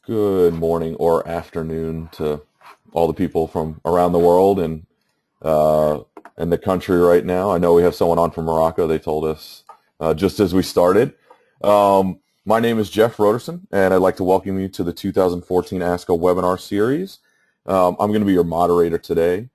Good morning or afternoon to all the people from around the world and the country right now. I know we have someone on from Morocco. They told us just as we started. My name is Jeff Roderson, and I'd like to welcome you to the 2014 ASCA webinar series. I'm going to be your moderator today.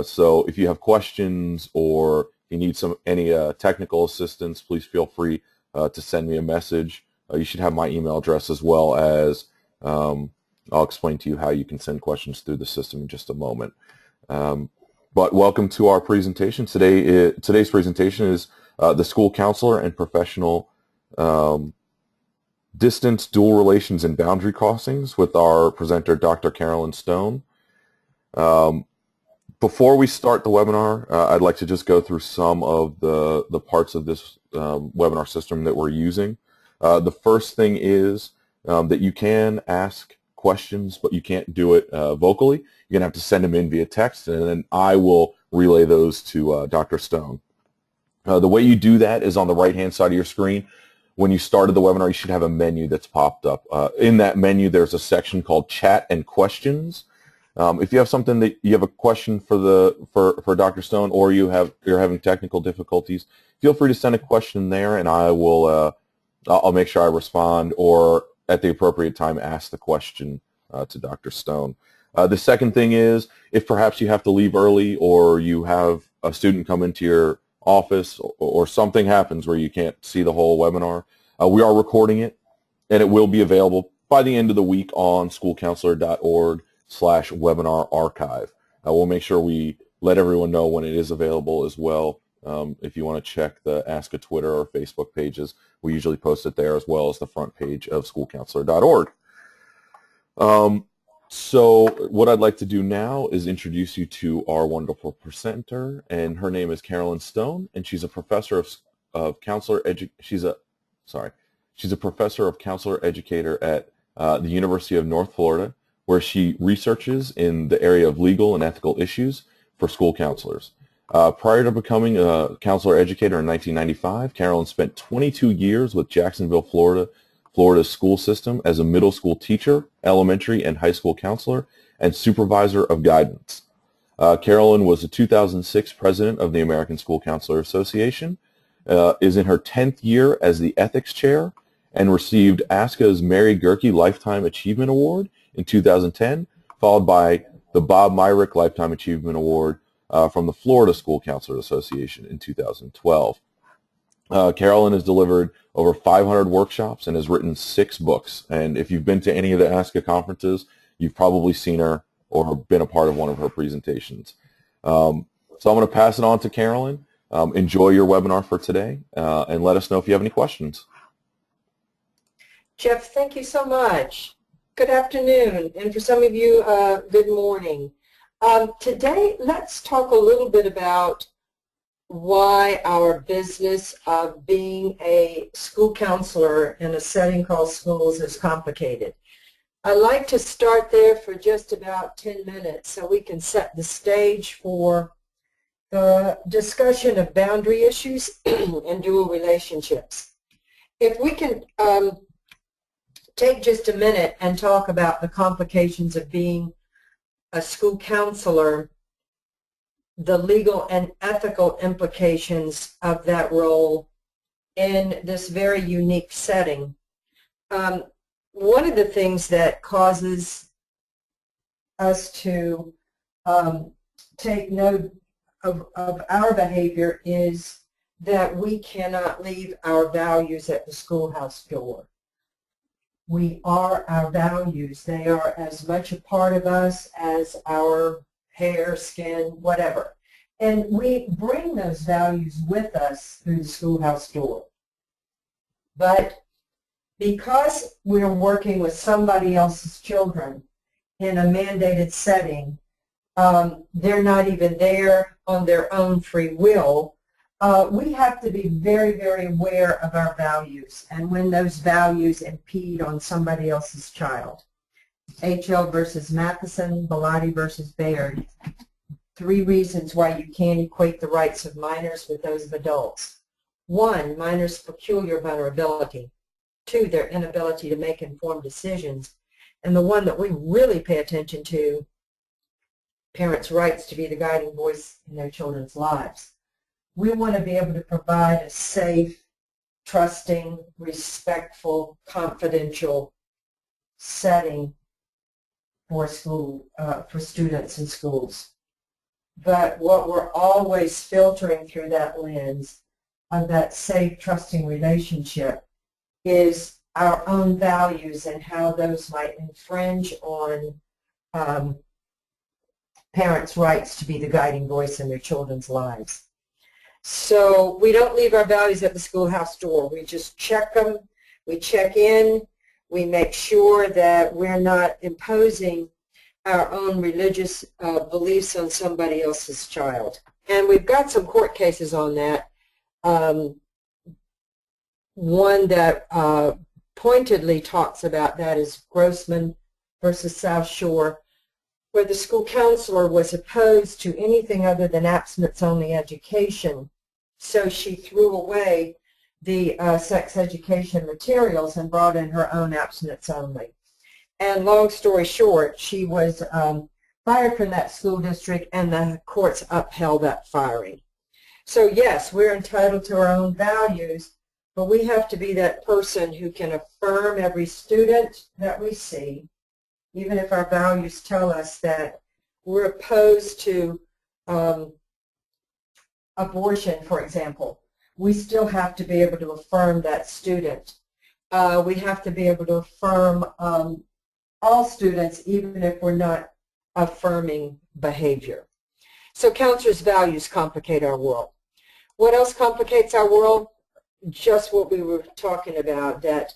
So if you have questions or you need any technical assistance, please feel free to send me a message. You should have my email address as well as I'll explain to you how you can send questions through the system in just a moment. But welcome to our presentation. Today's presentation is the School Counselor and Professional Distance, Dual Relations, and Boundary Crossings with our presenter, Dr. Carolyn Stone. Before we start the webinar, I'd like to just go through some of the parts of this webinar system that we're using. The first thing is that you can ask questions, but you can't do it vocally. You're going to have to send them in via text, and then I will relay those to Dr. Stone. The way you do that is on the right-hand side of your screen. When you started the webinar, you should have a menu that's popped up. In that menu, there's a section called Chat and Questions. If you have something that you have a question for Dr. Stone, or you're having technical difficulties, feel free to send a question there, and I'll make sure I respond, or at the appropriate time ask the question to Dr. Stone. The second thing is, if perhaps you have to leave early or you have a student come into your office or something happens where you can't see the whole webinar, we are recording it, and it will be available by the end of the week on schoolcounselor.org/webinar archive. We'll make sure we let everyone know when it is available as well. If you want to check the ASCA Twitter or Facebook pages, we usually post it there as well as the front page of schoolcounselor.org. So what I'd like to do now is introduce you to our wonderful presenter, and her name is Carolyn Stone, and she's a professor of counselor she's a professor of counselor educator at the University of North Florida, where she researches in the area of legal and ethical issues for school counselors. Prior to becoming a counselor educator in 1995, Carolyn spent 22 years with Jacksonville, Florida's school system as a middle school teacher, elementary and high school counselor, and supervisor of guidance. Carolyn was the 2006 president of the American School Counselor Association, is in her 10th year as the ethics chair, and received ASCA's Mary Gerke Lifetime Achievement Award in 2010, followed by the Bob Myrick Lifetime Achievement Award from the Florida School Counselor Association in 2012. Carolyn has delivered over 500 workshops and has written 6 books. And if you've been to any of the ASCA conferences, you've probably seen her or been a part of one of her presentations. So I'm going to pass it on to Carolyn. Enjoy your webinar for today, and let us know if you have any questions. Jeff, thank you so much. Good afternoon, and for some of you, good morning. Today, let's talk a little bit about why our business of being a school counselor in a setting called schools is complicated. I'd like to start there for just about 10 minutes so we can set the stage for the discussion of boundary issues and dual relationships. If we can take just a minute and talk about the complications of being a school counselor, the legal and ethical implications of that role in this very unique setting. One of the things that causes us to take note of our behavior is that we cannot leave our values at the schoolhouse door. We are our values. They are as much a part of us as our hair, skin, whatever. And we bring those values with us through the schoolhouse door. But because we're working with somebody else's children in a mandated setting, they're not even there on their own free will. We have to be very, very aware of our values and when those values impede on somebody else's child. H.L. versus Matheson, Bellotti versus Baird. 3 reasons why you can't equate the rights of minors with those of adults. 1, minors' peculiar vulnerability. 2, their inability to make informed decisions. and the one that we really pay attention to, parents' rights to be the guiding voice in their children's lives. We want to be able to provide a safe, trusting, respectful, confidential setting for students in schools. But what we're always filtering through that lens of that safe, trusting relationship is our own values and how those might infringe on parents' rights to be the guiding voice in their children's lives. So we don't leave our values at the schoolhouse door. We just check them, we check in, we make sure that we're not imposing our own religious beliefs on somebody else's child. And we've got some court cases on that. One that pointedly talks about that is Grossman versus South Shore, where the school counselor was opposed to anything other than abstinence-only education. So she threw away the sex education materials and brought in her own abstinence-only. And long story short, she was fired from that school district, and the courts upheld that firing. So yes, we're entitled to our own values, but we have to be that person who can affirm every student that we see, even if our values tell us that we're opposed to abortion, for example. We still have to be able to affirm that student. We have to be able to affirm all students, even if we're not affirming behavior. So counselors' values complicate our world. What else complicates our world? Just what we were talking about, that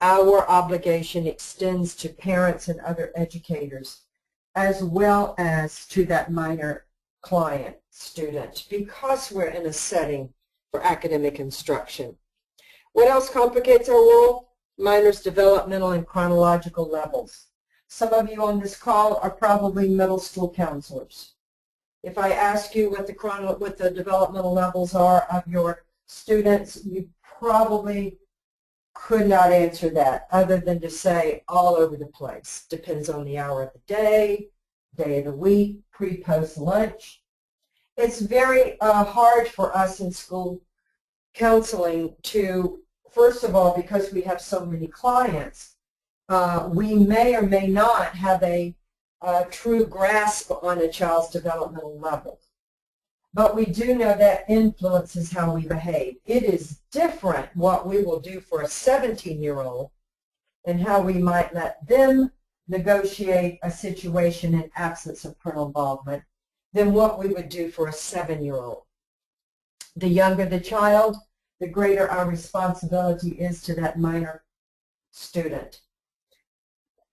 our obligation extends to parents and other educators, as well as to that minor client student, because we're in a setting for academic instruction. What else complicates our world? Minors' developmental and chronological levels. Some of you on this call are probably middle school counselors. If I ask you what the developmental levels are of your students, you probably could not answer that other than to say all over the place. Depends on the hour of the day of the week, pre, post lunch. It's very hard for us in school counseling to, first of all, because we have so many clients, we may or may not have a true grasp on a child's developmental level. But we do know that influences how we behave. It is different what we will do for a 17-year-old and how we might let them negotiate a situation in absence of parental involvement than what we would do for a 7-year-old. The younger the child, the greater our responsibility is to that minor student.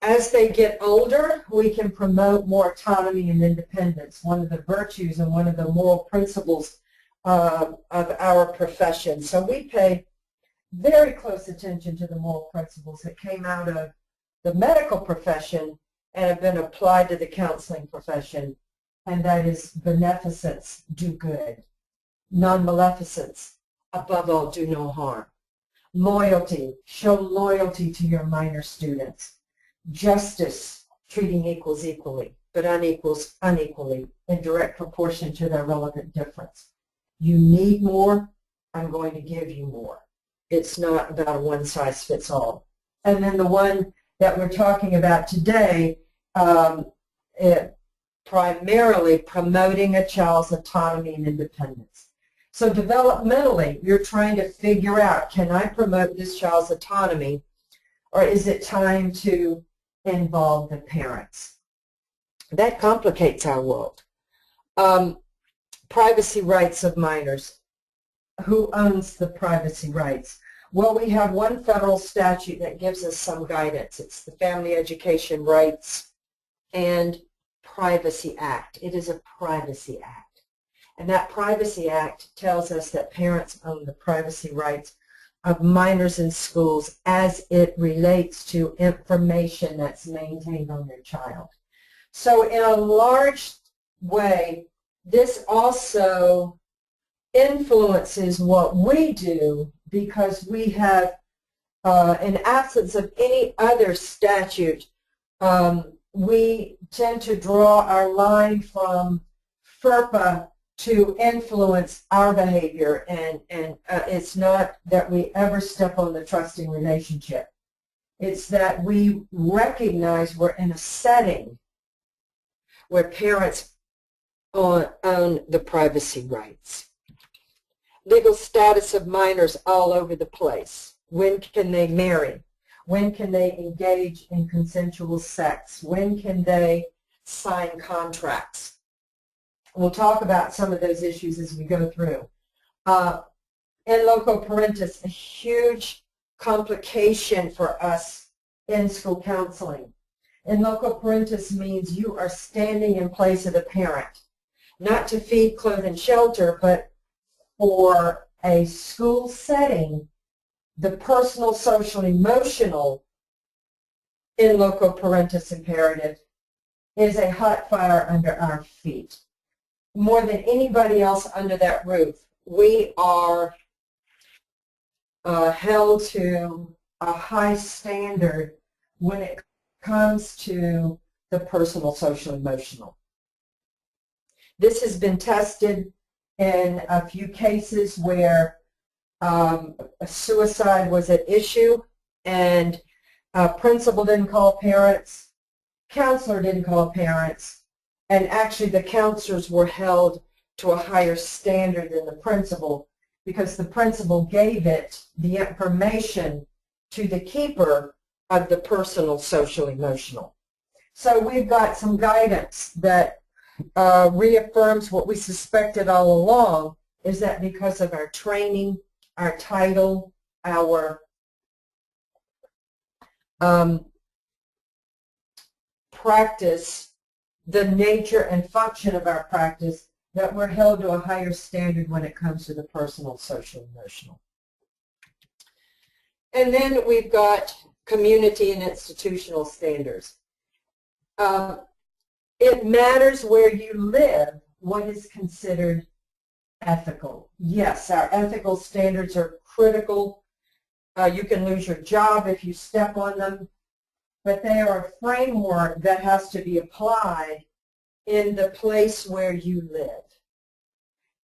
As they get older, we can promote more autonomy and independence. One of the virtues and one of the moral principles of our profession. So we pay very close attention to the moral principles that came out of the medical profession and have been applied to the counseling profession, and that is beneficence, do good. Non-maleficence, above all, do no harm. Loyalty, show loyalty to your minor students. Justice, treating equals equally, but unequals unequally in direct proportion to their relevant difference. You need more, I'm going to give you more. It's not about a one-size-fits-all. And then the one that we're talking about today, primarily promoting a child's autonomy and independence. So developmentally, you're trying to figure out, can I promote this child's autonomy, or is it time to involve the parents? That complicates our world. Privacy rights of minors. Who owns the privacy rights? Well, we have one federal statute that gives us some guidance. It's the Family Education Rights and Privacy Act. It is a privacy act. And that Privacy Act tells us that parents own the privacy rights of minors in schools as it relates to information that's maintained on their child. So in a large way, this also influences what we do, because we have, in absence of any other statute, We tend to draw our line from FERPA to influence our behavior, and it's not that we ever step on the trusting relationship. It's that we recognize we're in a setting where parents own the privacy rights. Legal status of minors all over the place. When can they marry? When can they engage in consensual sex? When can they sign contracts? We'll talk about some of those issues as we go through. In loco parentis, a huge complication for us in school counseling. In loco parentis means you are standing in place of the parent, not to feed, clothe, and shelter, but for a school setting, the personal, social, emotional in loco parentis imperative is a hot fire under our feet. More than anybody else under that roof, we are held to a high standard when it comes to the personal, social, emotional. This has been tested in a few cases where a suicide was at issue and a principal didn't call parents, counselor didn't call parents, and actually the counselors were held to a higher standard than the principal because the principal gave it, the information, to the keeper of the personal, social, emotional. So we've got some guidance that reaffirms what we suspected all along, is that because of our training, our title, our practice, the nature and function of our practice, that we're held to a higher standard when it comes to the personal, social, emotional. And then we've got community and institutional standards. It matters where you live what is considered ethical. Yes, our ethical standards are critical. You can lose your job if you step on them, but they are a framework that has to be applied in the place where you live.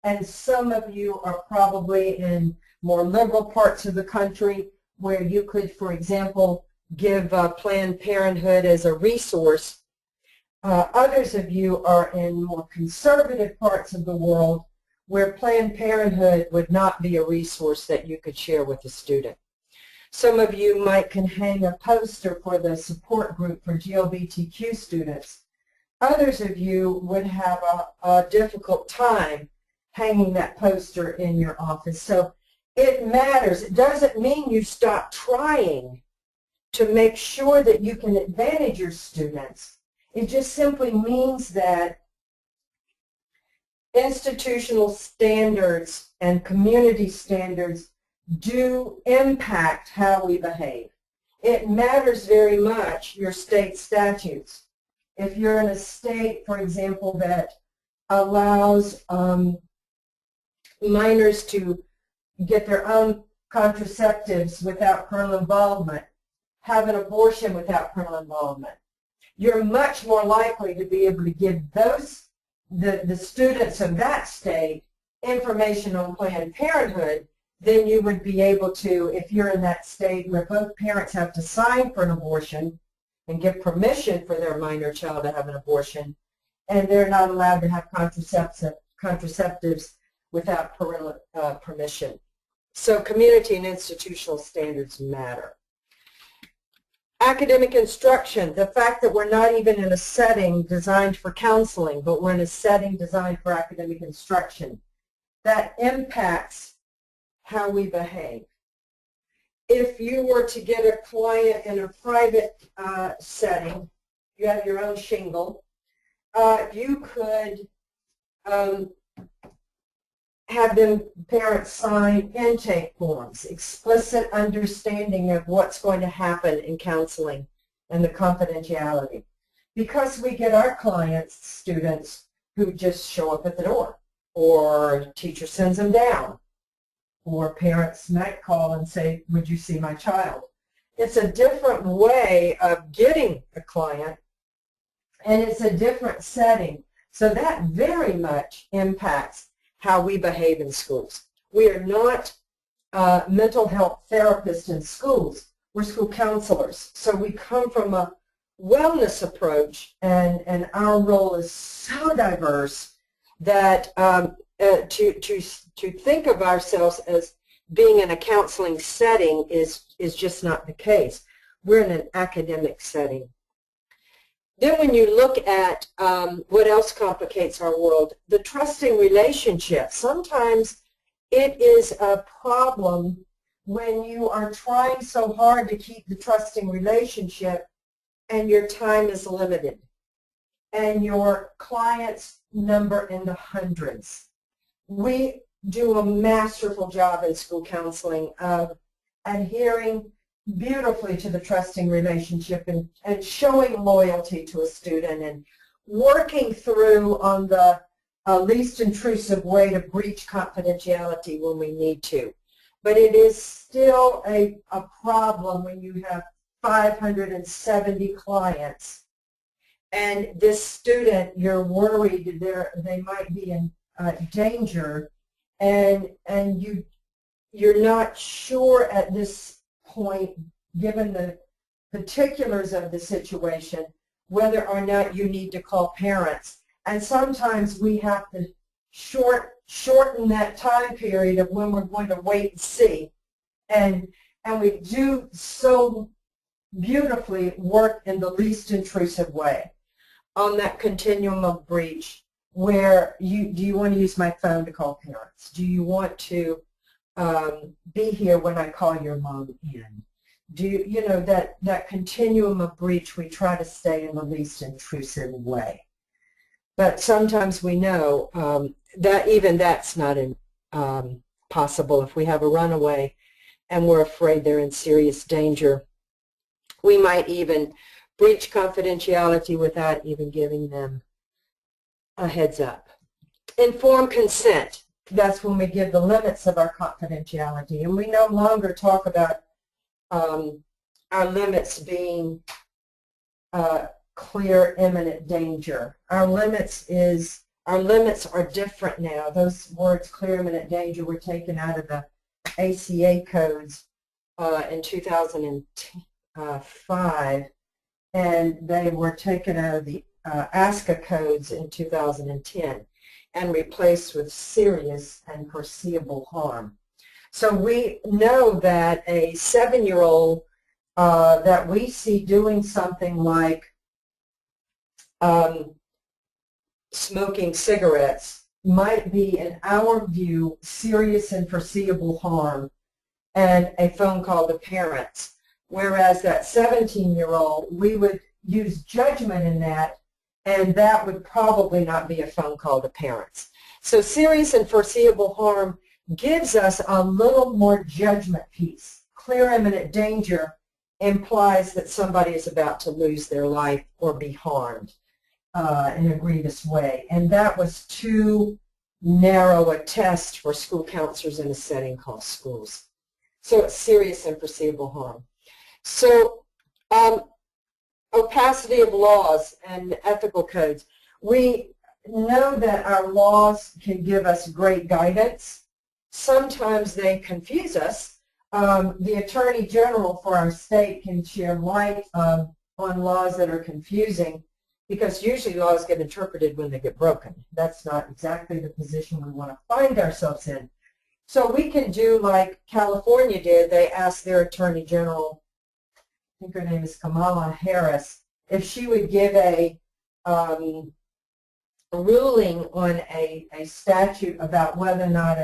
And some of you are probably in more liberal parts of the country where you could, for example, give Planned Parenthood as a resource. Others of you are in more conservative parts of the world where Planned Parenthood would not be a resource that you could share with a student. Some of you can hang a poster for the support group for GLBTQ students. Others of you would have a difficult time hanging that poster in your office. So it matters. It doesn't mean you stop trying to make sure that you can advantage your students. It just simply means that institutional standards and community standards do impact how we behave. It matters very much, your state statutes. If you're in a state, for example, that allows minors to get their own contraceptives without parental involvement, have an abortion without parental involvement, you're much more likely to be able to give the students of that state information on Planned Parenthood than you would be able to if you're in that state where both parents have to sign for an abortion and give permission for their minor child to have an abortion, and they're not allowed to have contraceptives without parental permission. So community and institutional standards matter. Academic instruction, the fact that we're not even in a setting designed for counseling, but we're in a setting designed for academic instruction, that impacts how we behave. If you were to get a client in a private setting, you have your own shingle, you could have parents sign intake forms, explicit understanding of what's going to happen in counseling and the confidentiality. Because we get our clients, students, who just show up at the door, or teacher sends them down, or parents might call and say, would you see my child? It's a different way of getting a client, and it's a different setting. So that very much impacts how we behave in schools. We are not mental health therapists in schools. We're school counselors. So we come from a wellness approach, and our role is so diverse that to think of ourselves as being in a counseling setting is just not the case. We're in an academic setting. Then when you look at what else complicates our world, the trusting relationship. Sometimes it is a problem when you are trying so hard to keep the trusting relationship and your time is limited and your clients number in the hundreds. We do a masterful job in school counseling of adhering beautifully to the trusting relationship and showing loyalty to a student and working through on the least intrusive way to breach confidentiality when we need to. But it is still a problem when you have 570 clients and this student, you're worried they might be in danger, and you're not sure at this point, given the particulars of the situation, whether or not you need to call parents. And sometimes we have to shorten that time period of when we're going to wait and see. And we do so beautifully work in the least intrusive way on that continuum of breach where do you want to use my phone to call parents? Do you want to be here when I call your mom in? You know, that continuum of breach, we try to stay in the least intrusive way. But sometimes we know that even that's not possible. If we have a runaway and we're afraid they're in serious danger, we might even breach confidentiality without even giving them a heads up. Informed consent. That's when we give the limits of our confidentiality. And we no longer talk about our limits being clear, imminent danger. Our limits are different now. Those words, clear, imminent danger, were taken out of the ASCA codes in 2005, and they were taken out of the ASCA codes in 2010 and replaced with serious and foreseeable harm. So we know that a 7-year-old that we see doing something like smoking cigarettes might be, in our view, serious and foreseeable harm and a phone call to parents. Whereas that 17-year-old, we would use judgment in that, and that would probably not be a phone call to parents. So serious and foreseeable harm gives us a little more judgment piece. Clear, imminent danger implies that somebody is about to lose their life or be harmed in a grievous way. And that was too narrow a test for school counselors in a setting called schools. So it's serious and foreseeable harm. So opacity of laws and ethical codes. We know that our laws can give us great guidance. Sometimes they confuse us. The Attorney General for our state can share light on laws that are confusing, because usually laws get interpreted when they get broken. That's not exactly the position we want to find ourselves in. So we can do like California did. They asked their Attorney General, I think her name is Kamala Harris, if she would give a ruling on a statute about whether or not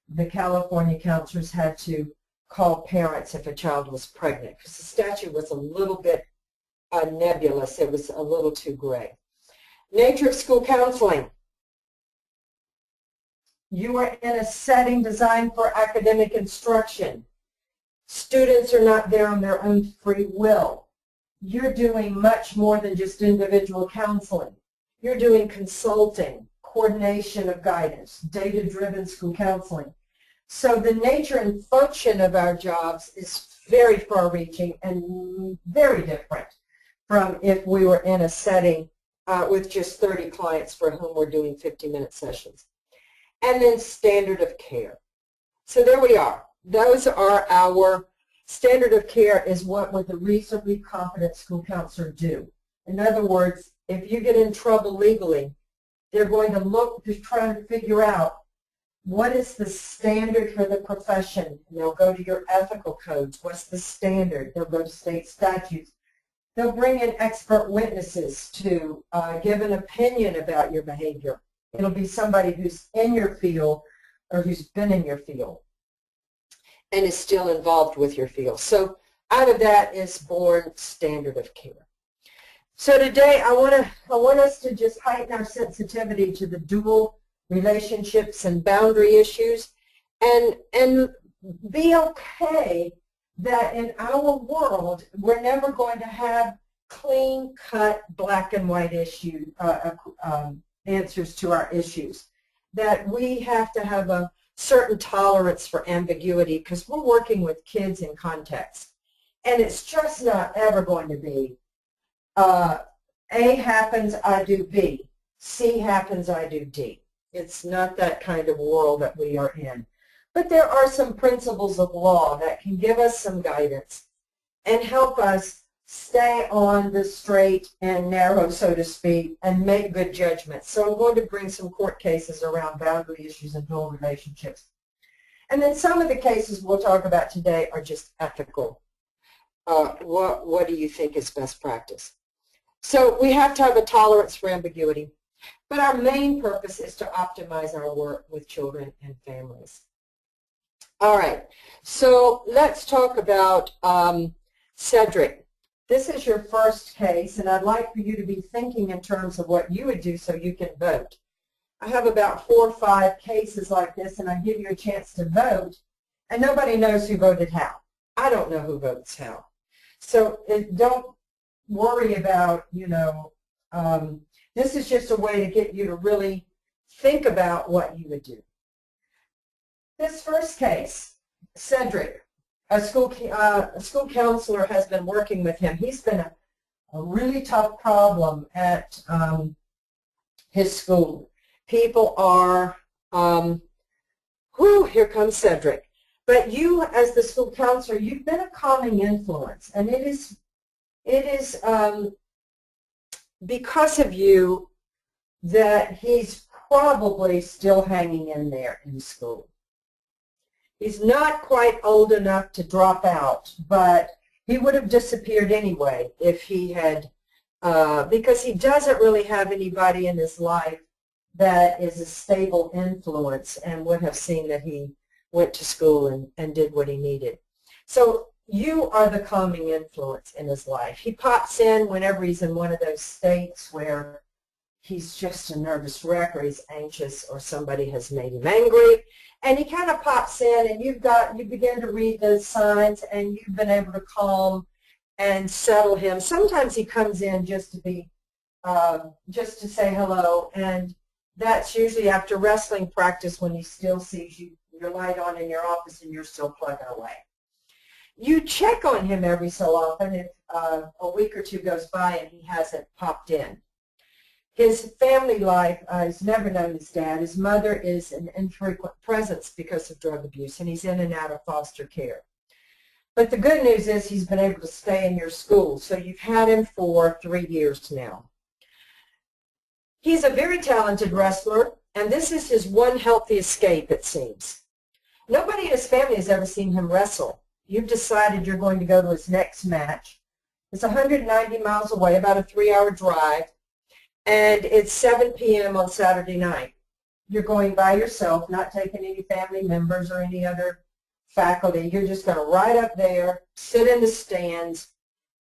the California counselors had to call parents if a child was pregnant, because the statute was a little bit nebulous. It was a little too gray. Nature of school counseling. You are in a setting designed for academic instruction. Students are not there on their own free will. You're doing much more than just individual counseling. You're doing consulting, coordination of guidance, data-driven school counseling. So the nature and function of our jobs is very far-reaching and very different from if we were in a setting with just 30 clients for whom we're doing 50-minute sessions. And then standard of care. So there we are. Those are our standard of care, is what would a reasonably competent school counselor do. In other words, if you get in trouble legally, they're going to look to try to figure out what is the standard for the profession. And they'll go to your ethical codes. What's the standard? They'll go to state statutes. They'll bring in expert witnesses to give an opinion about your behavior. It'll be somebody who's in your field or who's been in your field and is still involved with your field. So out of that is born standard of care. So today I want us to just heighten our sensitivity to the dual relationships and boundary issues, and be okay that in our world we're never going to have clean-cut black and white answers to our issues, that we have to have a certain tolerance for ambiguity because we're working with kids in context, and it's just not ever going to be A happens, I do B. C happens, I do D. It's not that kind of world that we are in. But there are some principles of law that can give us some guidance and help us stay on the straight and narrow, so to speak, and make good judgments. So I'm going to bring some court cases around boundary issues and dual relationships. And then some of the cases we'll talk about today are just ethical. What do you think is best practice? So we have to have a tolerance for ambiguity. But our main purpose is to optimize our work with children and families. All right, so let's talk about Cedric. This is your first case, and I'd like for you to be thinking in terms of what you would do so you can vote. I have about 4 or 5 cases like this, and I give you a chance to vote, and nobody knows who voted how. I don't know who votes how. So don't worry about, this is just a way to get you to really think about what you would do. This first case, Cedric, a school counselor has been working with him. He's been a really tough problem at his school. People are, here comes Cedric. But you, as the school counselor, you've been a calming influence, and it is because of you that he's probably still hanging in there in school. He's not quite old enough to drop out, but he would have disappeared anyway if he had, because he doesn't really have anybody in his life that is a stable influence and would have seen that he went to school and did what he needed. So you are the calming influence in his life. He pops in whenever he's in one of those states where he's just a nervous wreck or he's anxious or somebody has made him angry. And he kind of pops in, and you begin to read those signs, and you've been able to calm and settle him. Sometimes he comes in just to be, just to say hello, and that's usually after wrestling practice when he still sees you, your light on in your office, and you're still plugging away. You check on him every so often if a week or 2 goes by and he hasn't popped in. His family life, he's never known his dad. His mother is an infrequent presence because of drug abuse, and he's in and out of foster care. But the good news is he's been able to stay in your school, so you've had him for 3 years now. He's a very talented wrestler, and this is his one healthy escape, it seems. Nobody in his family has ever seen him wrestle. You've decided you're going to go to his next match. It's 190 miles away, about a 3-hour drive. And it's 7 p.m. on Saturday night. You're going by yourself, not taking any family members or any other faculty. You're just going to ride up there, sit in the stands,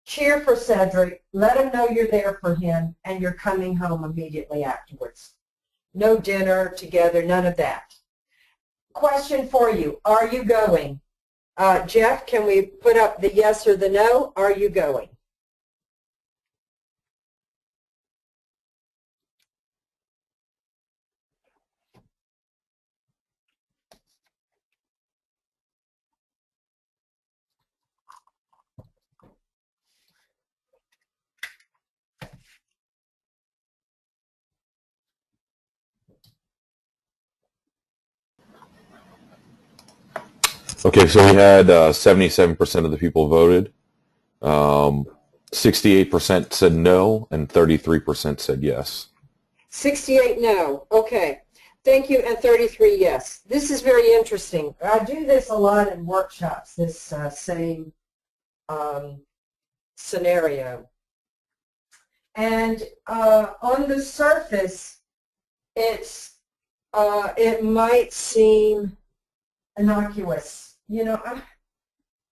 cheer for Cedric, let him know you're there for him, and you're coming home immediately afterwards. No dinner together, none of that. Question for you, are you going? Jeff, can we put up the yes or the no? Are you going? Okay, so we had 77% of the people voted. 68% said no, and 33% said yes. 68 no. Okay. Thank you. And 33 yes. This is very interesting. I do this a lot in workshops, this same scenario. And on the surface, it might seem innocuous. You know,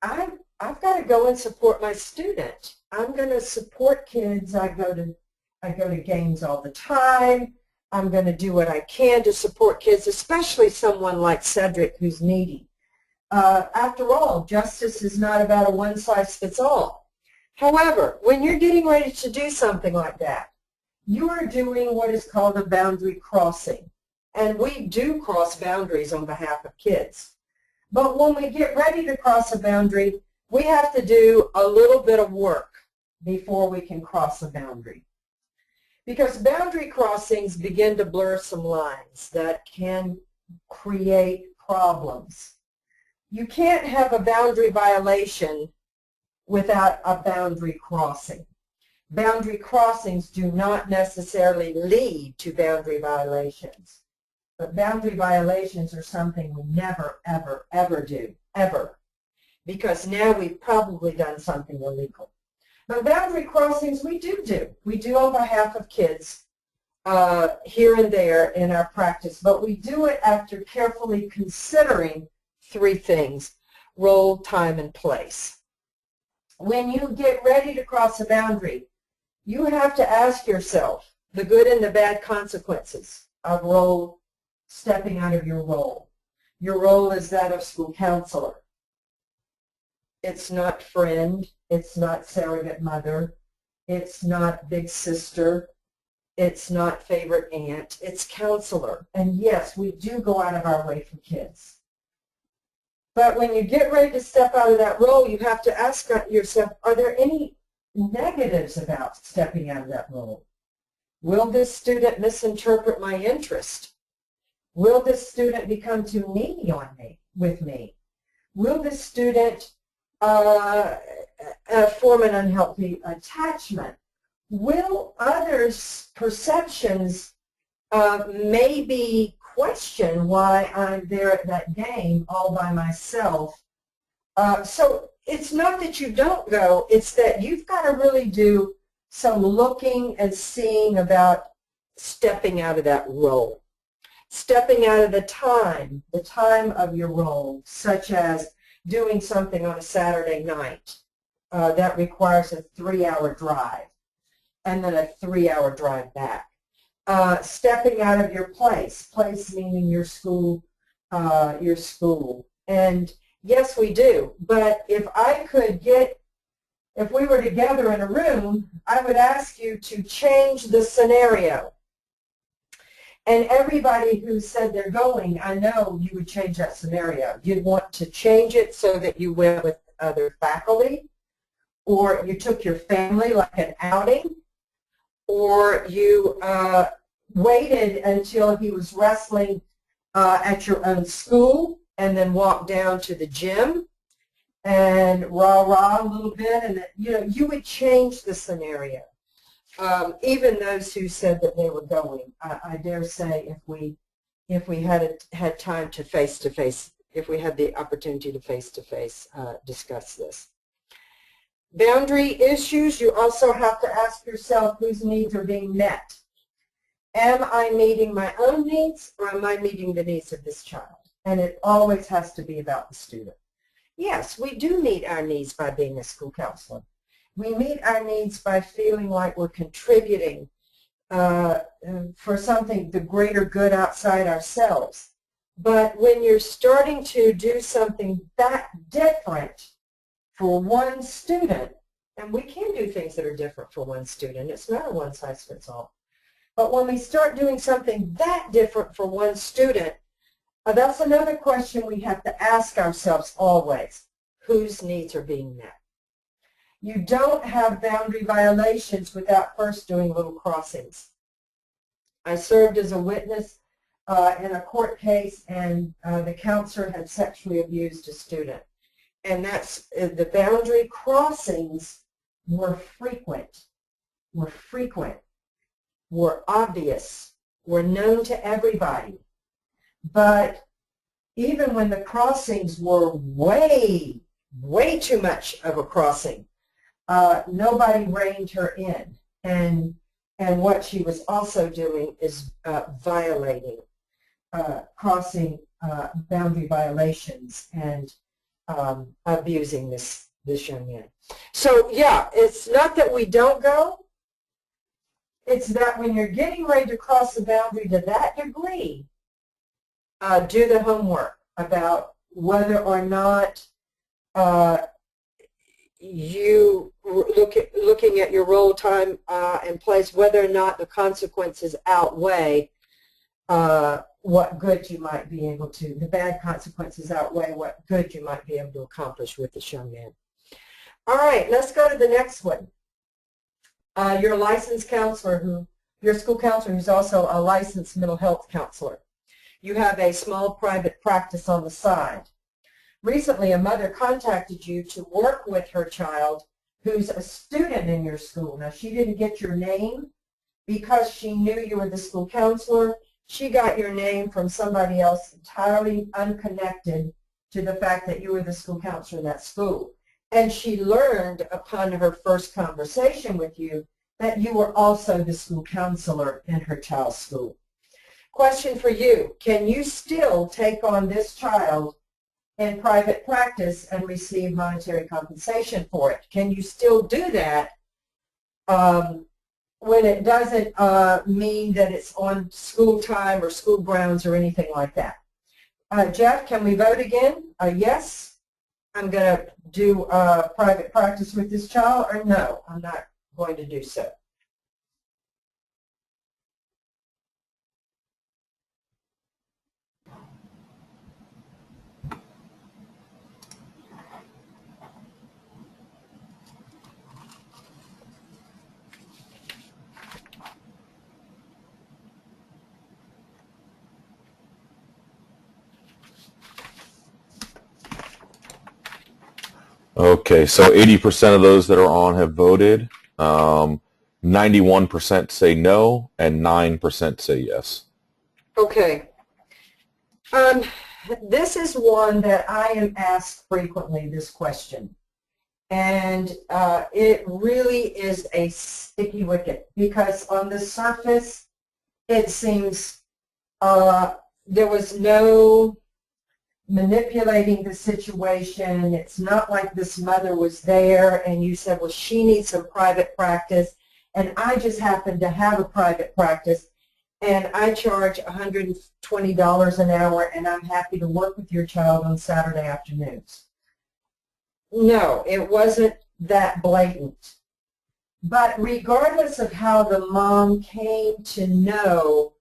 I've got to go and support my student. I'm going to support kids. I go to games all the time. I'm going to do what I can to support kids, especially someone like Cedric who's needy. After all, justice is not about a one-size-fits-all. However, when you're getting ready to do something like that, you are doing what is called a boundary crossing. And we do cross boundaries on behalf of kids. But when we get ready to cross a boundary, we have to do a little bit of work before we can cross a boundary. Because boundary crossings begin to blur some lines that can create problems. You can't have a boundary violation without a boundary crossing. Boundary crossings do not necessarily lead to boundary violations. But boundary violations are something we never, ever, ever do, ever. Because now we've probably done something illegal. But boundary crossings we do. We do on behalf of kids here and there in our practice. But we do it after carefully considering three things: role, time, and place. When you get ready to cross a boundary, you have to ask yourself the good and the bad consequences of role, stepping out of your role. Your role is that of school counselor. It's not friend. It's not surrogate mother. It's not big sister. It's not favorite aunt. It's counselor. And yes, we do go out of our way for kids. But when you get ready to step out of that role, you have to ask yourself, are there any negatives about stepping out of that role? Will this student misinterpret my interest? Will this student become too needy with me? Will this student form an unhealthy attachment? Will others' perceptions maybe question why I'm there at that game all by myself? So it's not that you don't go, it's that you've got to really do some looking and seeing about stepping out of that role. Stepping out of the time of your role, such as doing something on a Saturday night that requires a 3-hour drive and then a 3-hour drive back. Stepping out of your place meaning your school. And yes, we do. But if we were together in a room, I would ask you to change the scenario. And everybody who said they're going, I know you would change that scenario. You'd want to change it so that you went with other faculty, or you took your family like an outing, or you waited until he was wrestling at your own school and then walked down to the gym and rah-rah a little bit, and you would change the scenario. Even those who said that they were going, I dare say if we had time to face-to-face, if we had the opportunity to face-to-face discuss this. Boundary issues, you also have to ask yourself whose needs are being met. Am I meeting my own needs, or am I meeting the needs of this child? And it always has to be about the student. Yes, we do meet our needs by being a school counselor. We meet our needs by feeling like we're contributing for something, the greater good outside ourselves. But when you're starting to do something that different for one student, and we can do things that are different for one student, it's not a one-size-fits-all. But when we start doing something that different for one student, that's another question we have to ask ourselves always. Whose needs are being met? You don't have boundary violations without first doing little crossings. I served as a witness in a court case, and the counselor had sexually abused a student. And that's the boundary crossings were frequent, were obvious, were known to everybody. But even when the crossings were way too much of a crossing, nobody reined her in. And what she was also doing is violating, crossing boundary violations and abusing this young man. So yeah, it's not that we don't go. It's that when you're getting ready to cross the boundary to that degree, do the homework about whether or not you looking at your role, time, and place, whether or not the consequences outweigh what good you might be able to, the bad consequences outweigh what good you might be able to accomplish with this young man. All right, let's go to the next one. Your licensed counselor, your school counselor who's also a licensed mental health counselor. You have a small private practice on the side. Recently, a mother contacted you to work with her child who's a student in your school. Now, she didn't get your name because she knew you were the school counselor. She got your name from somebody else entirely unconnected to the fact that you were the school counselor in that school. And she learned upon her first conversation with you that you were also the school counselor in her child's school. Question for you, can you still take on this child in private practice and receive monetary compensation for it? Can you still do that when it doesn't mean that it's on school time or school grounds or anything like that? Jeff, can we vote again? Yes, I'm going to do private practice with this child, or no, I'm not going to do so. Okay, so 80% of those that are on have voted. 91% say no, and 9% say yes. Okay. This is one that I am asked frequently, this question. And it really is a sticky wicket, because on the surface, it seems there was no manipulating the situation. It's not like this mother was there and you said, well, she needs some private practice, and I just happen to have a private practice and I charge $120 an hour and I'm happy to work with your child on Saturday afternoons. No, it wasn't that blatant. But regardless of how the mom came to know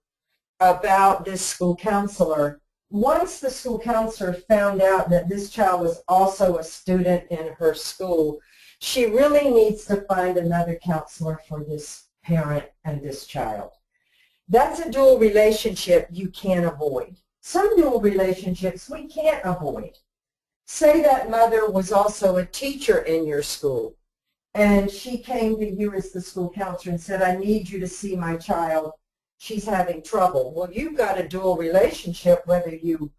about this school counselor, once the school counselor found out that this child was also a student in her school, she really needs to find another counselor for this parent and this child. That's a dual relationship you can't avoid. Some dual relationships we can't avoid. Say that mother was also a teacher in your school, and she came to you as the school counselor and said, I need you to see my child. She's having trouble. Well, you've got a dual relationship whether you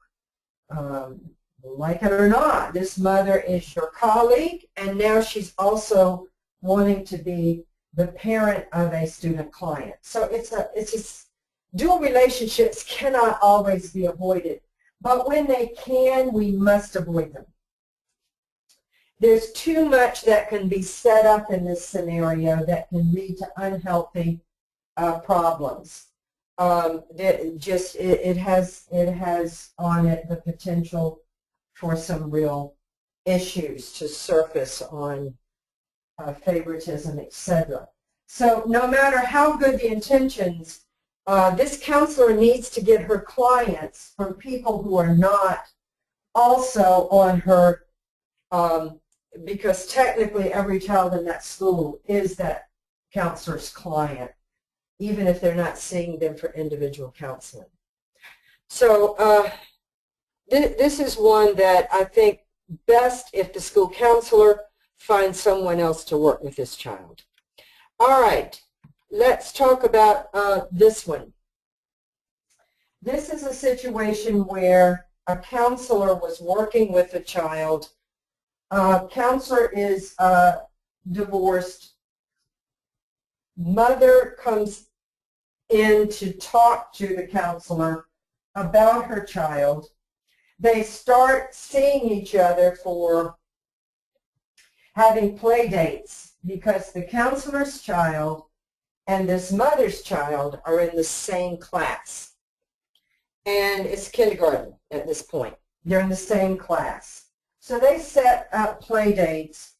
like it or not. This mother is your colleague, and now she's also wanting to be the parent of a student client. So it's dual relationships cannot always be avoided, but when they can, we must avoid them. There's too much that can be set up in this scenario that can lead to unhealthy problems. It has on it the potential for some real issues to surface on favoritism, etc. So no matter how good the intentions, this counselor needs to get her clients from people who are not also on her, because technically every child in that school is that counselor's client, even if they're not seeing them for individual counseling. So this is one that I think best if the school counselor finds someone else to work with this child. All right, let's talk about this one. This is a situation where a counselor was working with a child. Counselor is divorced. Mother comes in to talk to the counselor about her child. They start seeing each other for having play dates because the counselor's child and this mother's child are in the same class. And it's kindergarten at this point. They're in the same class. So they set up play dates.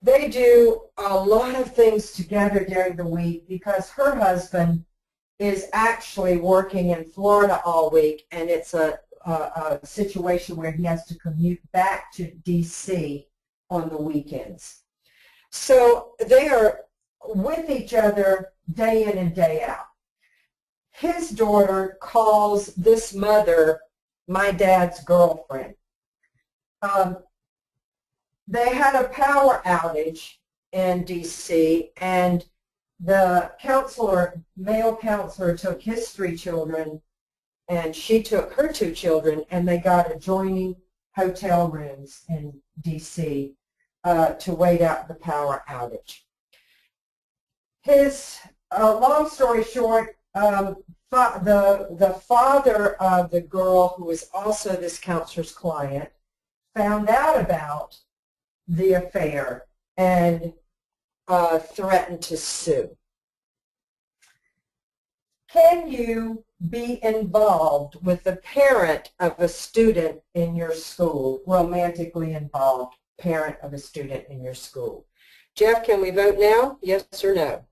They do a lot of things together during the week because her husband is actually working in Florida all week, and it's a situation where he has to commute back to D.C. on the weekends. So they are with each other day in and day out. His daughter calls this mother my dad's girlfriend. They had a power outage in D.C., and the counselor, male counselor, took his 3 children, and she took her 2 children, and they got adjoining hotel rooms in D.C. To wait out the power outage. Long story short, the father of the girl, who was also this counselor's client, found out about the affair and threatened to sue. Can you be involved with the parent of a student in your school, romantically involved parent of a student in your school? Jeff, can we vote now? Yes or no?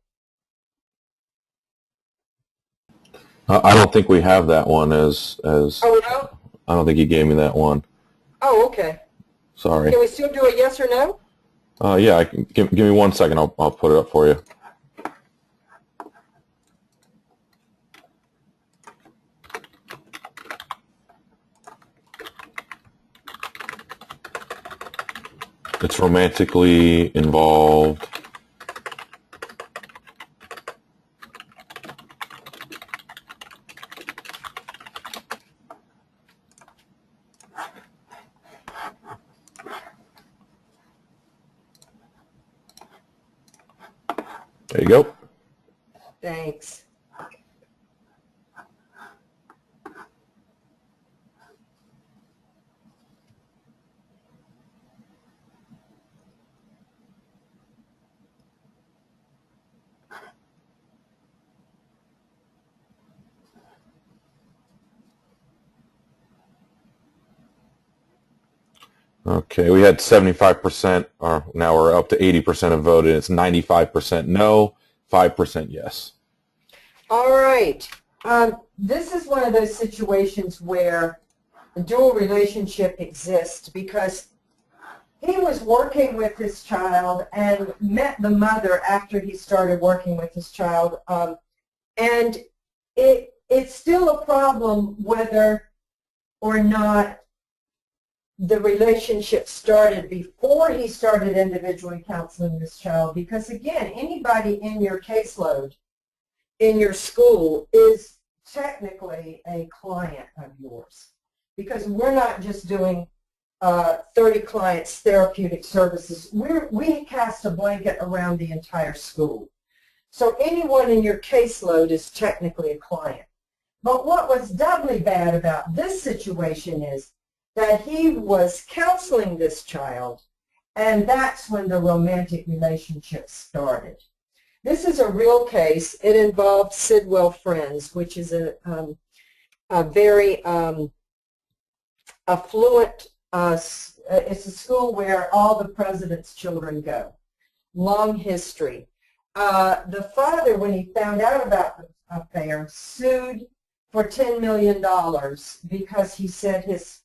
I don't think we have that one as. Oh, we don't? I don't think he gave me that one. Oh, okay. Sorry. Can we still do a yes or no? Yeah, I can, give me 1 second. I'll put it up for you. It's romantically involved. There you go. Thanks. Okay, we had 75%, or now we're up to 80% have voted. It's 95% no, 5% yes. All right. This is one of those situations where a dual relationship exists because he was working with his child and met the mother after he started working with his child. And it's still a problem whether or not the relationship started before he started individually counseling this child, because again, anybody in your caseload in your school is technically a client of yours, because we're not just doing 30 clients therapeutic services. We cast a blanket around the entire school. So anyone in your caseload is technically a client. But what was doubly bad about this situation is that he was counseling this child, and that's when the romantic relationship started. This is a real case. It involved Sidwell Friends, which is a very affluent, it's a school where all the president's children go. Long history. The father, when he found out about the affair, sued for $10 million because he said his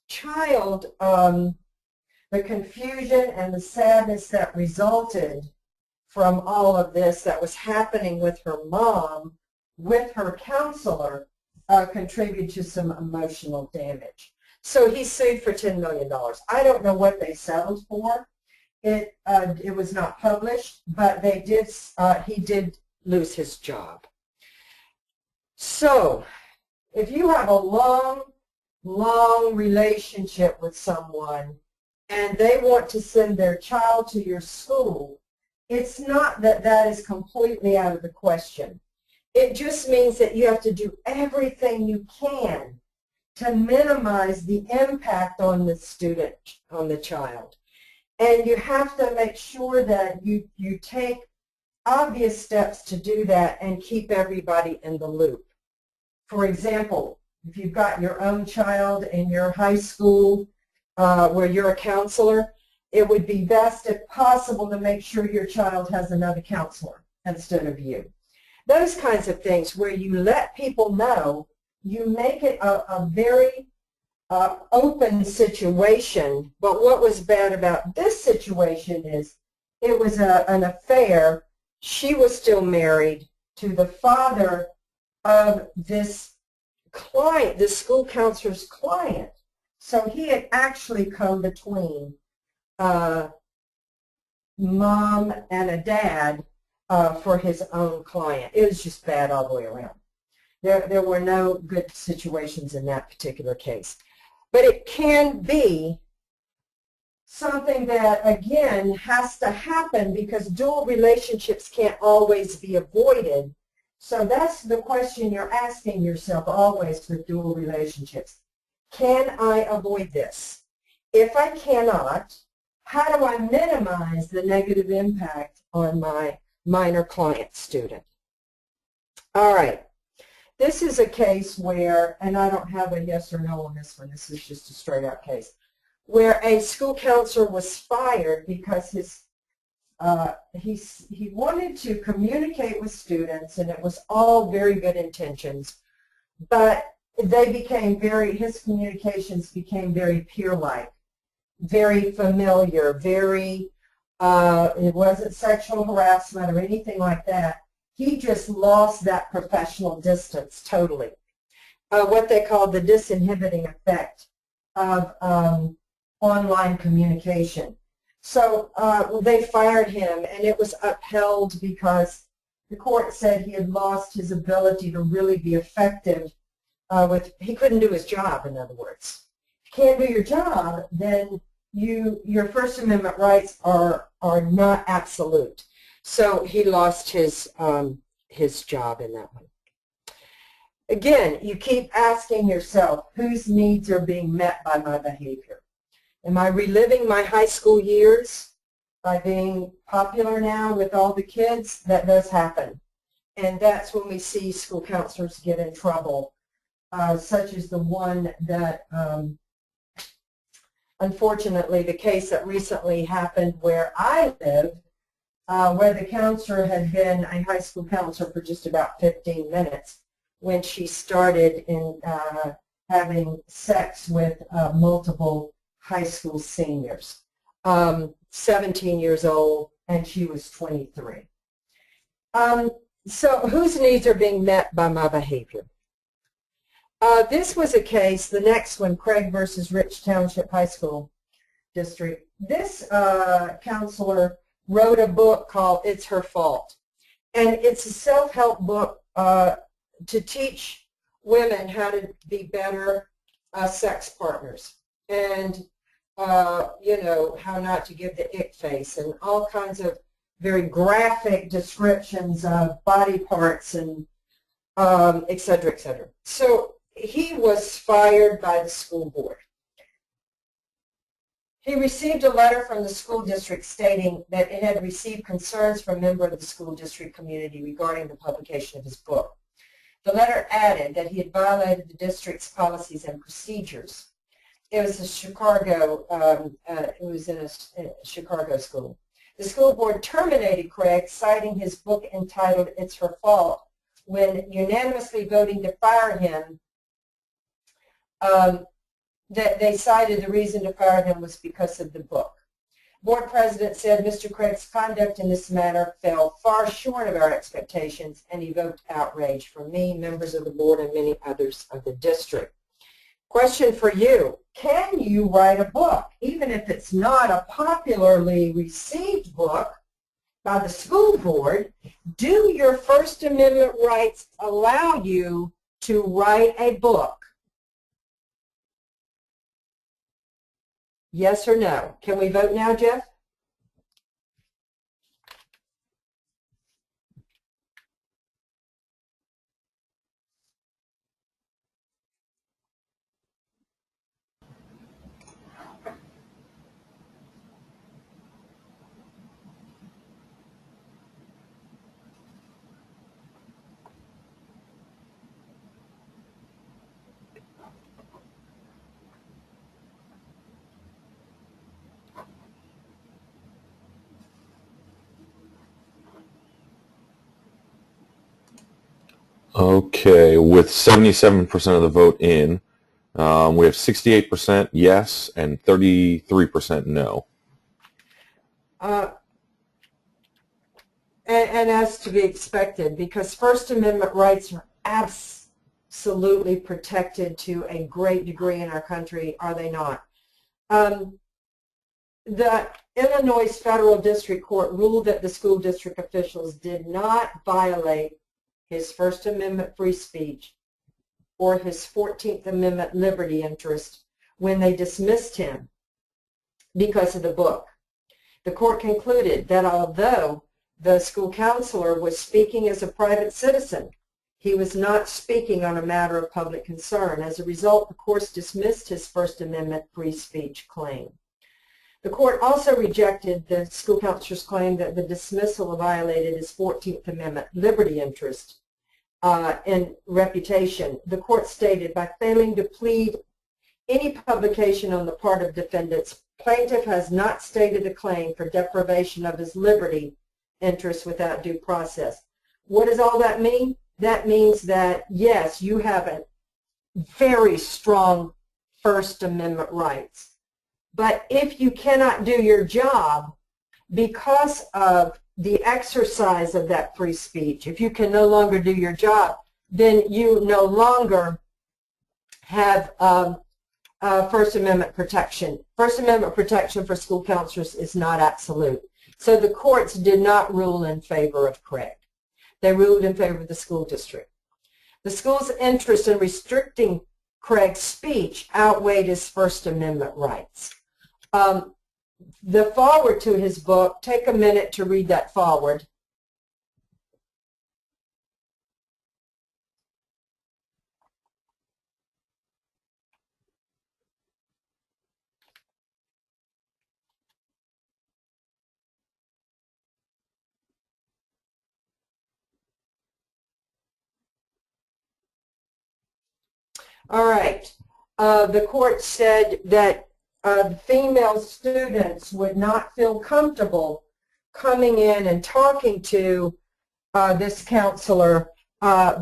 child, the confusion and the sadness that resulted from all of this that was happening with her mom, with her counselor, contribute to some emotional damage. So he sued for $10 million. I don't know what they settled for. It was not published, but they did. He did lose his job. So if you have a long relationship with someone and they want to send their child to your school, it's not that that is completely out of the question. It just means that you have to do everything you can to minimize the impact on the student, on the child. And you have to make sure that you take obvious steps to do that and keep everybody in the loop. For example, if you've got your own child in your high school where you're a counselor, it would be best, if possible, to make sure your child has another counselor instead of you. Those kinds of things where you let people know, you make it a very open situation. But what was bad about this situation is it was an affair. She was still married to the father of this client, the school counselor's client. So he had actually come between mom and a dad for his own client. It was just bad all the way around. There were no good situations in that particular case. But it can be something that, again, has to happen because dual relationships can't always be avoided. So that's the question you're asking yourself always with dual relationships. Can I avoid this? If I cannot, how do I minimize the negative impact on my minor client student? All right. This is a case where, and I don't have a yes or no on this one, this is just a straight out case, where a school counselor was fired because he wanted to communicate with students, and it was all very good intentions, but his communications became very peer-like, very familiar, very, it wasn't sexual harassment or anything like that. He just lost that professional distance totally. What they call the disinhibiting effect of online communication. So they fired him, and it was upheld because the court said he had lost his ability to really be effective he couldn't do his job, in other words. If you can't do your job, then your First Amendment rights are not absolute. So he lost his job in that one. Again, you keep asking yourself, whose needs are being met by my behavior? Am I reliving my high school years by being popular now with all the kids? That does happen. And that's when we see school counselors get in trouble, such as the one that, unfortunately, the case that recently happened where I live, where the counselor had been a high school counselor for just about 15 minutes when she started in having sex with multiple high school seniors, 17 years old, and she was 23. So whose needs are being met by my behavior? This was a case, the next one, Craig versus Rich Township High School District. This counselor wrote a book called It's Her Fault. And it's a self-help book to teach women how to be better sex partners. And, you know, how not to give the ick face and all kinds of very graphic descriptions of body parts and et cetera, et cetera. So he was fired by the school board. He received a letter from the school district stating that it had received concerns from a member of the school district community regarding the publication of his book. The letter added that he had violated the district's policies and procedures. It was a Chicago, it was in a Chicago school. The school board terminated Craig, citing his book entitled It's Her Fault, when unanimously voting to fire him. That they cited the reason to fire him was because of the book. Board president said Mr. Craig's conduct in this matter fell far short of our expectations and evoked outrage from me, members of the board, and many others of the district. Question for you. Can you write a book, even if it's not a popularly received book by the school board? Do your First Amendment rights allow you to write a book? Yes or no? Can we vote now, Jeff? Okay, with 77% of the vote in, we have 68% yes and 33% no. And as to be expected, because First Amendment rights are absolutely protected to a great degree in our country, are they not? The Illinois Federal District Court ruled that the school district officials did not violate his First Amendment free speech or his 14th Amendment liberty interest when they dismissed him because of the book. The court concluded that although the school counselor was speaking as a private citizen, he was not speaking on a matter of public concern. As a result, the court dismissed his First Amendment free speech claim. The court also rejected the school counselor's claim that the dismissal violated his 14th Amendment liberty interest and reputation. The court stated, by failing to plead any publication on the part of defendants, plaintiff has not stated a claim for deprivation of his liberty interest without due process. What does all that mean? That means that, yes, you have a very strong First Amendment rights. But if you cannot do your job because of the exercise of that free speech, if you can no longer do your job, then you no longer have First Amendment protection. First Amendment protection for school counselors is not absolute. So the courts did not rule in favor of Craig. They ruled in favor of the school district. The school's interest in restricting Craig's speech outweighed his First Amendment rights. The foreword to his book, take a minute to read that foreword. All right. The court said that female students would not feel comfortable coming in and talking to this counselor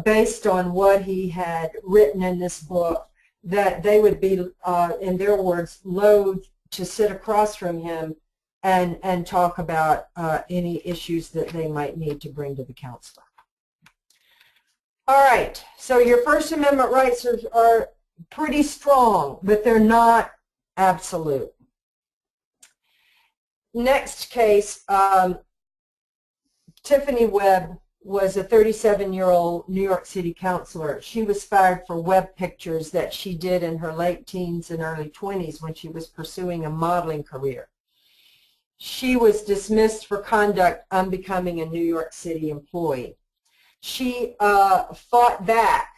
based on what he had written in this book, that they would be, in their words, loath to sit across from him and talk about any issues that they might need to bring to the counselor. All right, so your First Amendment rights are pretty strong, but they're not absolute. Next case, Tiffany Webb was a 37-year-old New York City counselor. She was fired for web pictures that she did in her late teens and early 20s when she was pursuing a modeling career. She was dismissed for conduct unbecoming a New York City employee. She fought back.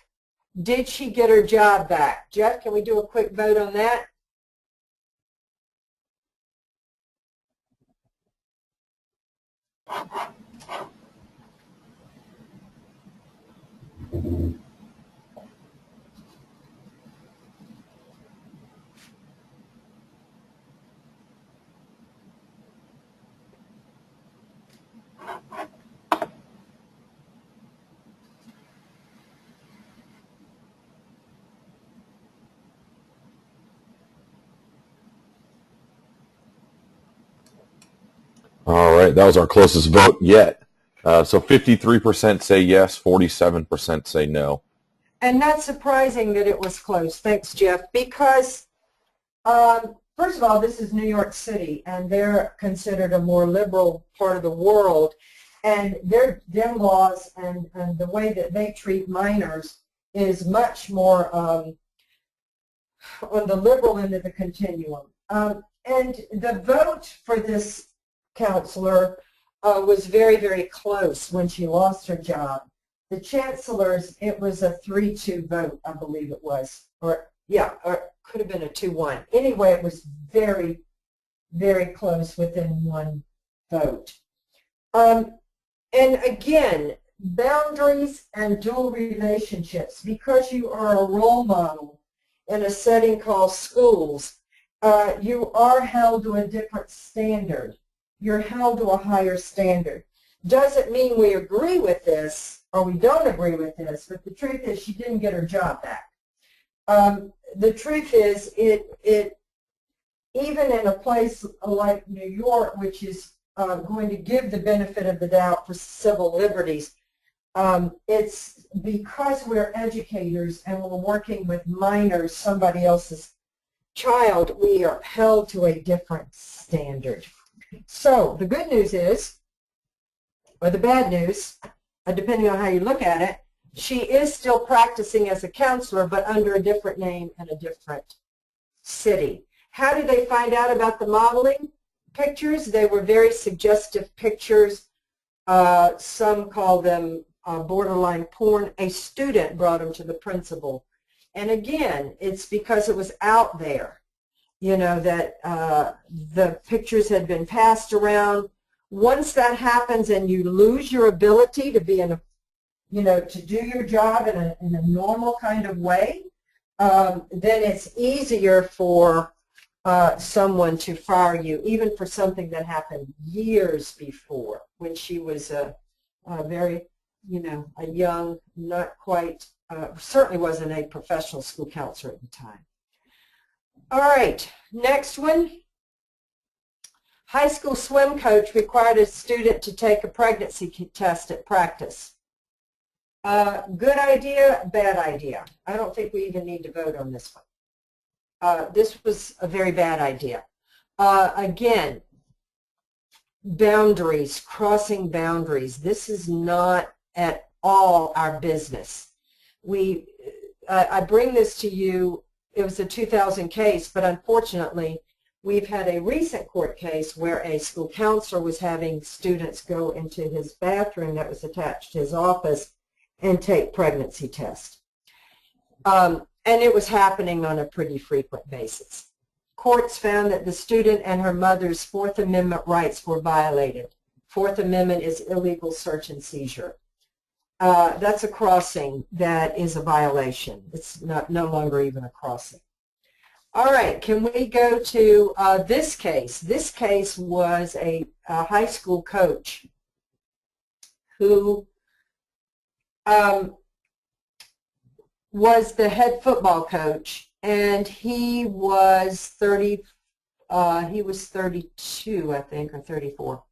Did she get her job back? Jeff, can we do a quick vote on that? All right, that was our closest vote yet. So 53% say yes, 47% say no. And not surprising that it was close. Thanks, Jeff. Because, first of all, this is New York City, and they're considered a more liberal part of the world. And their laws and the way that they treat minors is much more on the liberal end of the continuum. And the vote for this counselor was very, very close when she lost her job. The chancellor's, it was a 3-2 vote, I believe it was. Or, yeah, or it could have been a 2-1. Anyway, it was very, very close within one vote. And again, boundaries and dual relationships. Because you are a role model in a setting called schools, you are held to a different standard. You're held to a higher standard. Doesn't mean we agree with this or we don't agree with this, but the truth is she didn't get her job back. The truth is it even in a place like New York, which is going to give the benefit of the doubt for civil liberties, it's because we're educators and we're working with minors, somebody else's child, we are held to a different standard. So the good news is, or the bad news, depending on how you look at it, she is still practicing as a counselor, but under a different name and a different city. How did they find out about the modeling pictures? They were very suggestive pictures. Some call them borderline porn. A student brought them to the principal. And again, it's because it was out there, you know, that the pictures had been passed around. Once that happens and you lose your ability to be in a, you know, to do your job in a normal kind of way, then it's easier for someone to fire you, even for something that happened years before when she was a very, you know, a young, not quite, certainly wasn't a professional school counselor at the time. All right, next one. High school swim coach required a student to take a pregnancy test at practice. Good idea, bad idea. I don't think we even need to vote on this one. This was a very bad idea. Again, boundaries, crossing boundaries. This is not at all our business. I bring this to you, it was a 2000 case, but unfortunately, we've had a recent court case where a school counselor was having students go into his bathroom that was attached to his office and take pregnancy tests. And it was happening on a pretty frequent basis. Courts found that the student and her mother's Fourth Amendment rights were violated. Fourth Amendment is illegal search and seizure. That's a crossing that is a violation. It's no longer even a crossing. All right, can we go to this case? This case was a high school coach who was the head football coach, and he was 32, I think, or 34.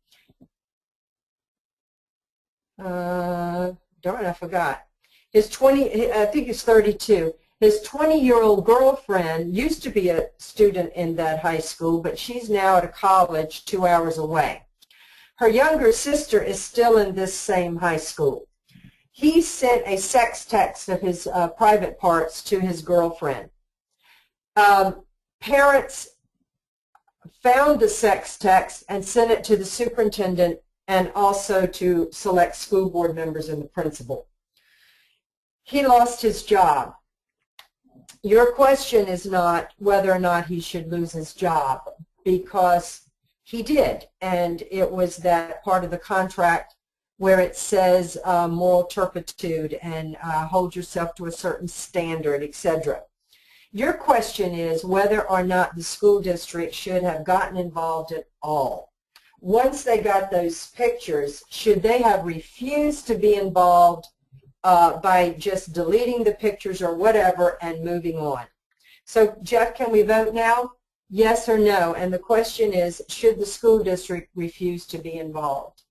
Darn, I forgot. I think he's 32. His 20-year-old girlfriend used to be a student in that high school, but she's now at a college 2 hours away. Her younger sister is still in this same high school. He sent a sex text of his private parts to his girlfriend. Parents found the sex text and sent it to the superintendent and also to select school board members and the principal. He lost his job. Your question is not whether or not he should lose his job, because he did, and it was that part of the contract where it says moral turpitude and hold yourself to a certain standard, etc. Your question is whether or not the school district should have gotten involved at all. Once they got those pictures, should they have refused to be involved by just deleting the pictures or whatever and moving on? So, Jeff, can we vote now? Yes or no? And the question is, should the school district refuse to be involved?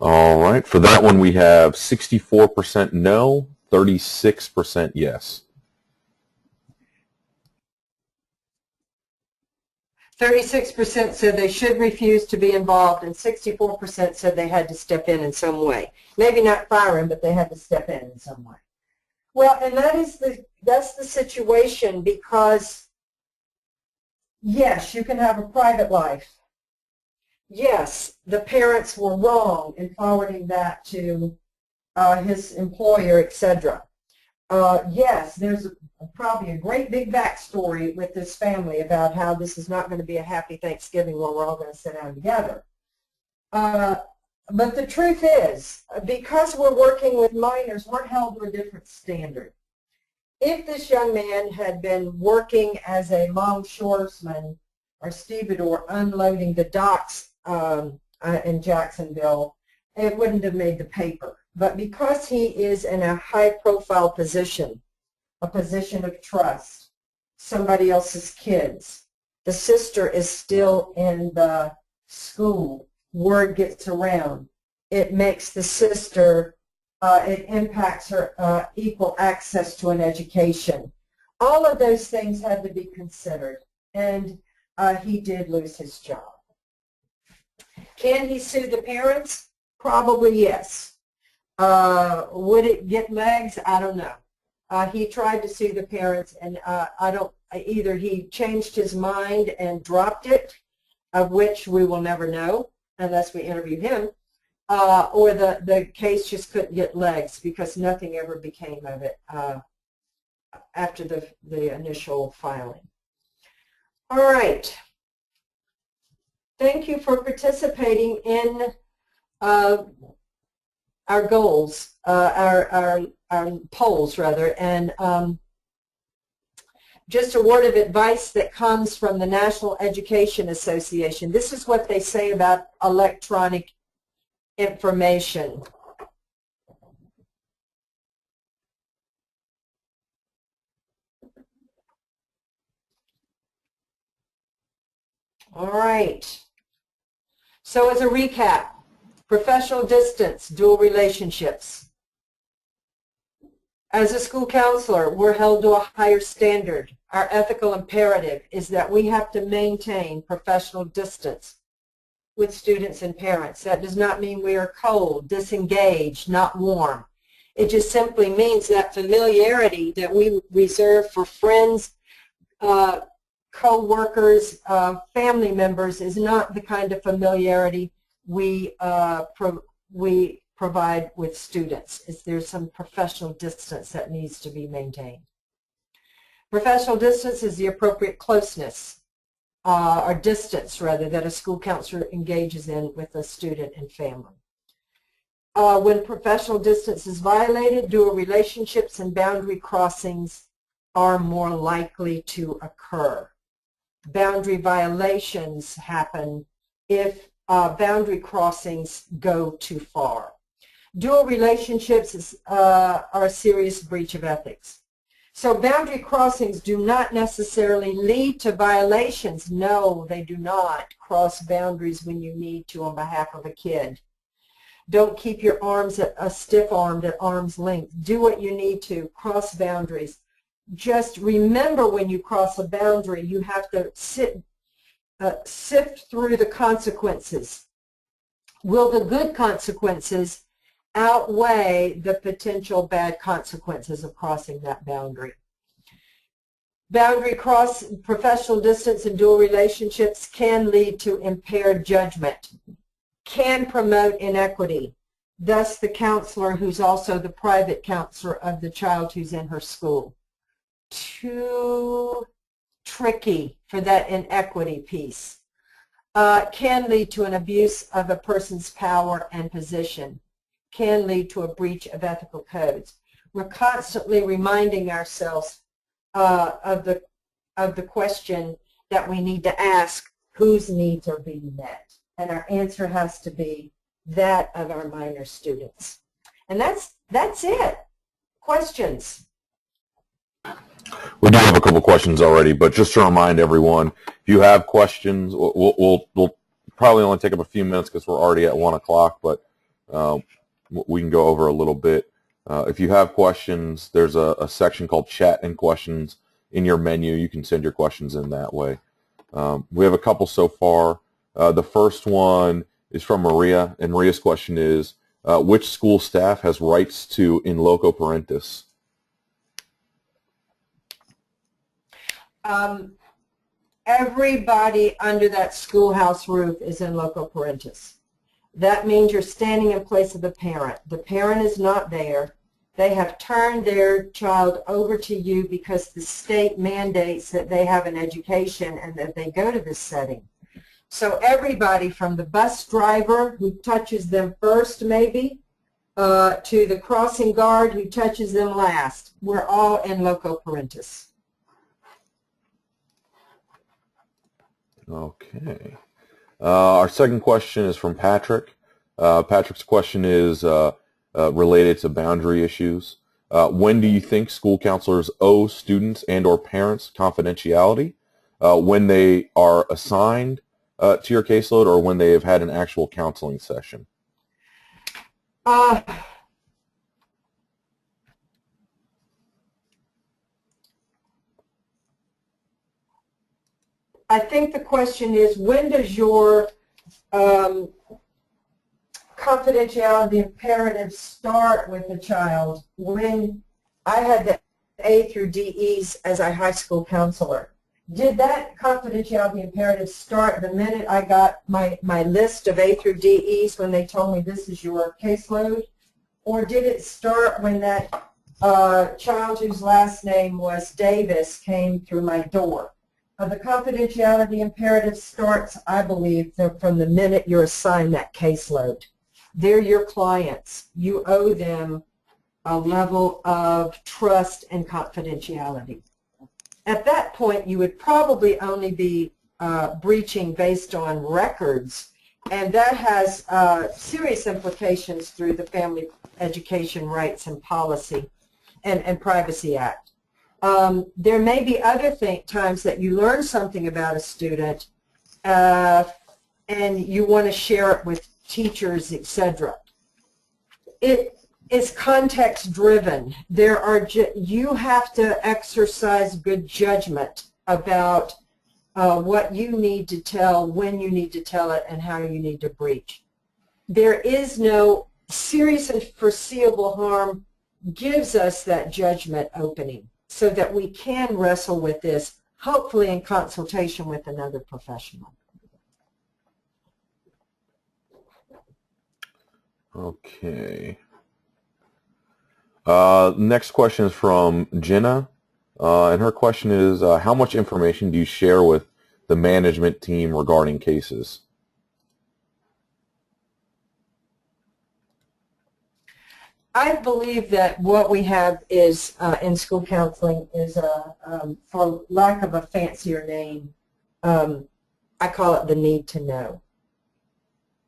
All right. For that one, we have 64% no, 36% yes. 36% said they should refuse to be involved, and 64% said they had to step in some way. Maybe not fire him, but they had to step in some way. Well, and that's the situation, because yes, you can have a private life. Yes, the parents were wrong in forwarding that to his employer, etc. Yes, there's probably a great big backstory with this family about how this is not going to be a happy Thanksgiving where we're all going to sit down together. But the truth is, because we're working with minors, we're held to a different standard. If this young man had been working as a longshoresman or stevedore unloading the docks in Jacksonville, it wouldn't have made the paper. But because he is in a high-profile position, a position of trust, somebody else's kids, the sister is still in the school, word gets around, it makes the sister, it impacts her equal access to an education. All of those things had to be considered, and he did lose his job. Can he sue the parents? Probably yes. Would it get legs? I don't know. He tried to sue the parents, and either he changed his mind and dropped it, of which we will never know unless we interview him, or the case just couldn't get legs because nothing ever became of it after the initial filing. All right. Thank you for participating in our goals, our polls rather, and just a word of advice that comes from the National Education Association. This is what they say about electronic information. All right. So as a recap, professional distance, dual relationships. As a school counselor, we're held to a higher standard. Our ethical imperative is that we have to maintain professional distance with students and parents. That does not mean we are cold, disengaged, not warm. It just simply means that familiarity that we reserve for friends, co-workers, family members is not the kind of familiarity we provide with students. There's some professional distance that needs to be maintained. Professional distance is the appropriate closeness, or distance rather, that a school counselor engages in with a student and family. When professional distance is violated, dual relationships and boundary crossings are more likely to occur. Boundary violations happen if boundary crossings go too far. Dual relationships are a serious breach of ethics. So boundary crossings do not necessarily lead to violations. No, they do not. Cross boundaries when you need to on behalf of a kid. Don't keep your arms stiff-armed at arm's length. Do what you need to. Cross boundaries. Just remember, when you cross a boundary, you have to sift through the consequences. Will the good consequences outweigh the potential bad consequences of crossing that boundary? Professional distance and dual relationships can lead to impaired judgment, can promote inequity. Thus, the counselor who's also the private counselor of the child who's in her school too tricky for that inequity piece. Can lead to an abuse of a person's power and position, can lead to a breach of ethical codes. We're constantly reminding ourselves of the question that we need to ask, whose needs are being met? And our answer has to be that of our minor students. And that's it. Questions? We do have a couple questions already, but just to remind everyone, if you have questions, we'll probably only take up a few minutes because we're already at 1 o'clock, but we can go over a little bit. If you have questions, there's a section called Chat and Questions in your menu. You can send your questions in that way. We have a couple so far. The first one is from Maria, and Maria's question is, which school staff has rights to in loco parentis? Everybody under that schoolhouse roof is in loco parentis. That means you're standing in place of the parent. The parent is not there. They have turned their child over to you because the state mandates that they have an education and that they go to this setting. So everybody from the bus driver who touches them first maybe to the crossing guard who touches them last, we're all in loco parentis. Okay. Our second question is from Patrick. Patrick's question is related to boundary issues. When do you think school counselors owe students and or parents confidentiality? When they are assigned to your caseload or when they have had an actual counseling session? I think the question is, when does your confidentiality imperative start with the child? When I had the A through DEs as a high school counselor, did that confidentiality imperative start the minute I got my list of A through DEs when they told me this is your caseload? Or did it start when that child whose last name was Davis came through my door? The confidentiality imperative starts, I believe, from the minute you're assigned that caseload. They're your clients. You owe them a level of trust and confidentiality. At that point, you would probably only be breaching based on records, and that has serious implications through the Family Education Rights and Policy and Privacy Act. There may be other times that you learn something about a student and you want to share it with teachers, etc. It is context driven. You have to exercise good judgment about what you need to tell, when you need to tell it, and how you need to breach. There is no serious and foreseeable harm gives us that judgment opening, so that we can wrestle with this, hopefully in consultation with another professional. Okay. Next question is from Jenna, and her question is, how much information do you share with the management team regarding cases? I believe that what we have is in school counseling is, for lack of a fancier name, I call it the need to know.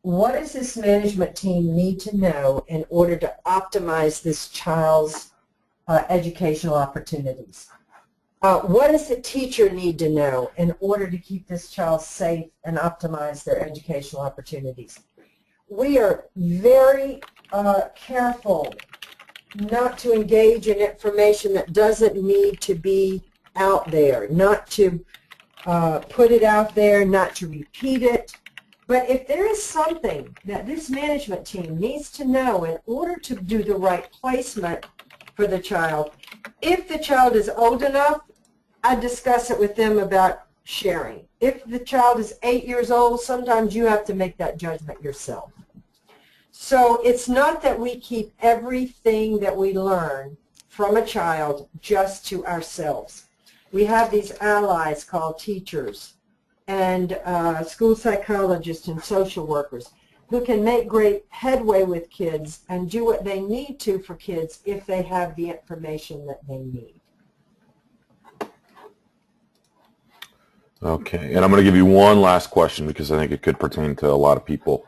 What does this management team need to know in order to optimize this child's educational opportunities? What does the teacher need to know in order to keep this child safe and optimize their educational opportunities? We are very careful not to engage in information that doesn't need to be out there, not to put it out there, not to repeat it. But if there is something that this management team needs to know in order to do the right placement for the child, if the child is old enough, I discuss it with them about sharing. If the child is 8 years old, sometimes you have to make that judgment yourself. So it's not that we keep everything that we learn from a child just to ourselves. We have these allies called teachers and school psychologists and social workers who can make great headway with kids and do what they need to for kids if they have the information that they need. Okay, and I'm going to give you one last question because I think it could pertain to a lot of people.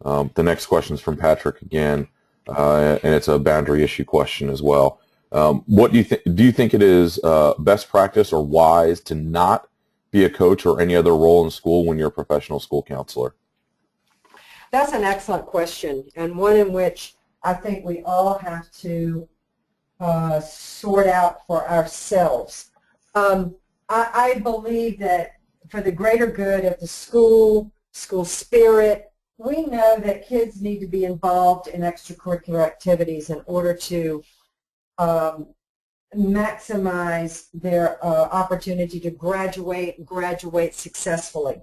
The next question is from Patrick again, and it's a boundary issue question as well. What do you think? Do you think it is best practice or wise to not be a coach or any other role in school when you're a professional school counselor? That's an excellent question, and one in which I think we all have to sort out for ourselves. I believe that for the greater good of the school spirit, we know that kids need to be involved in extracurricular activities in order to maximize their opportunity to graduate successfully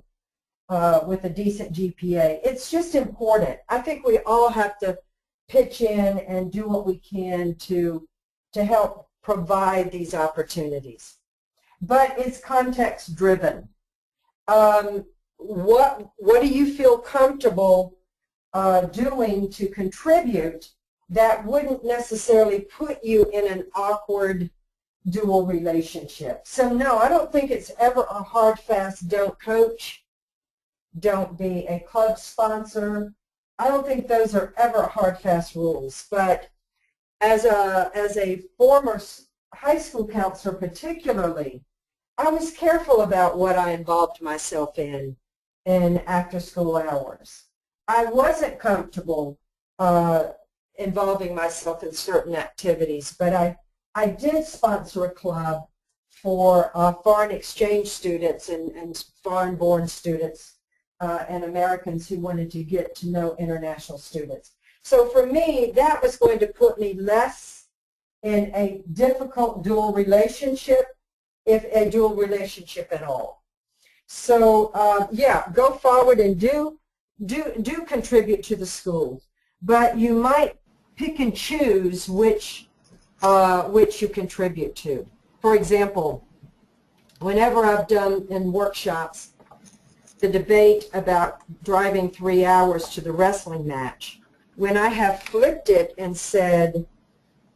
with a decent GPA. It's just important. I think we all have to pitch in and do what we can to help provide these opportunities. But it's context driven. What do you feel comfortable doing to contribute that wouldn't necessarily put you in an awkward dual relationship? So no, I don't think it's ever a hard, fast, don't coach, don't be a club sponsor. I don't think those are ever hard, fast rules. But as a former high school counselor particularly, I was careful about what I involved myself in after school hours. I wasn't comfortable involving myself in certain activities, but I did sponsor a club for foreign exchange students and foreign-born students and Americans who wanted to get to know international students. So for me, that was going to put me less in a difficult dual relationship, if a dual relationship at all. So yeah, go forward and do contribute to the school, but you might pick and choose which you contribute to. For example, whenever I've done in workshops the debate about driving 3 hours to the wrestling match, when I have flipped it and said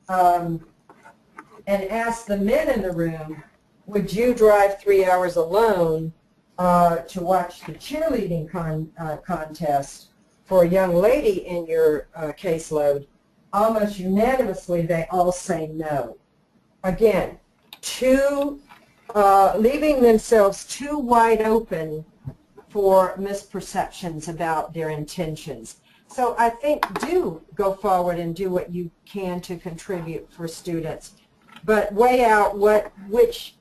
and asked the men in the room, would you drive 3 hours alone to watch the cheerleading contest for a young lady in your caseload? Almost unanimously, they all say no. Again, leaving themselves too wide open for misperceptions about their intentions. So I think do go forward and do what you can to contribute for students, but weigh out which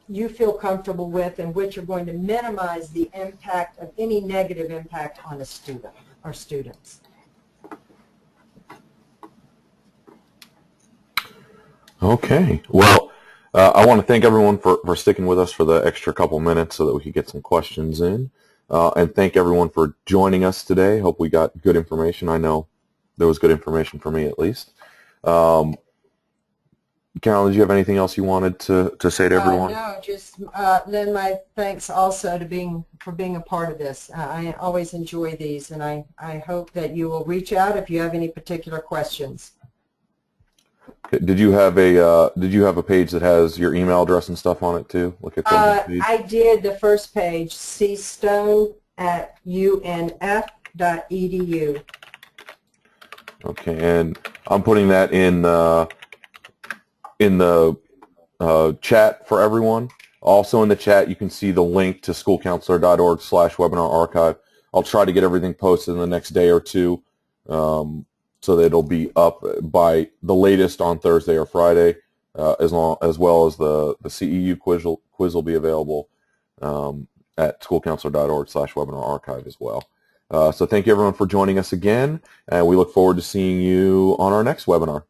you feel comfortable with and which are going to minimize the impact of any negative impact on a student or students. Okay. Well, I want to thank everyone for sticking with us for the extra couple minutes so that we could get some questions in. And thank everyone for joining us today. Hope we got good information. I know there was good information for me at least. Carol, did you have anything else you wanted to say to everyone? No, just lend my thanks also for being a part of this. I always enjoy these, and I hope that you will reach out if you have any particular questions. Did you have a page that has your email address and stuff on it too? Look at I did the first page, cstone@unf.edu. Okay, and I'm putting that in the chat for everyone. Also in the chat, you can see the link to schoolcounselor.org/webinar archive. I'll try to get everything posted in the next day or two, so that it'll be up by the latest on Thursday or Friday, as well as the CEU quiz will be available at schoolcounselor.org/webinar archive as well. So thank you everyone for joining us again, and we look forward to seeing you on our next webinar.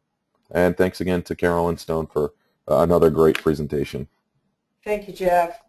And thanks again to Carolyn Stone for another great presentation. Thank you, Jeff.